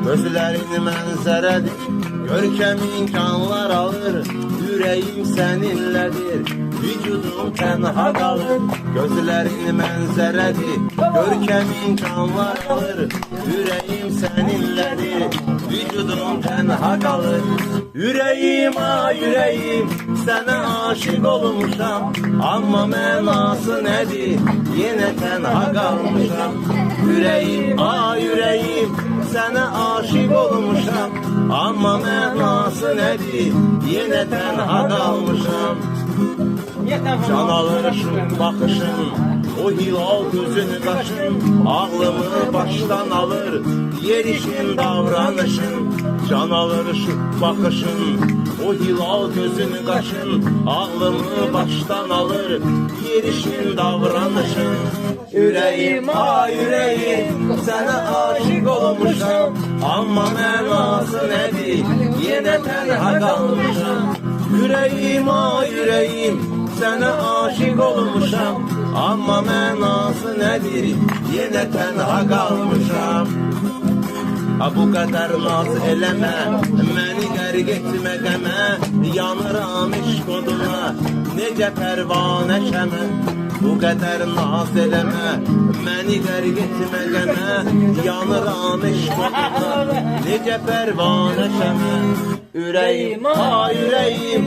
Gözlerini mənzərədir, görkəm imkanlar alır. Yüreğim seninledir, vücudum tenha kalır. Gözlerini mənzərədir, görkəm imkanlar alır. Yüreğim seninledir, vücudum tenha kalır. Yüreğim ah yüreğim, sana aşık olmuşam. Amma mənası nedir, yine tenha kalmışam. Yüreğim ah yüreğim, sana aşık olmuşam. Amma mənası nedir, yine tenha kalmışam. Can alırışım bakışın, o hilal gözünü kaşın. Ağlımı baştan alır, yerişin davranışın. Can alırışım bakışın, o hilal gözünü kaşın. Ağlımı baştan alır, yerişin davranışın. Yüreğim ah yüreğim, sana aşık olmuşam. Amma mənası nedir, yine tenha kalmışam. Yüreğim ah yüreğim, sana aşık olmuşam. Amma mənası nedir, yine tenha kalmışam. Ha bu kadar naz eləmə, məni qərq etmə qəmə. Yanıram eşq oduna, necə pərvanə şəmə. Bu kadar naz eləmə, məni qərq etmə qəmə. Yanıram eşq oduna, necə pərvanə şəmə. Yüreğim ah yüreğim,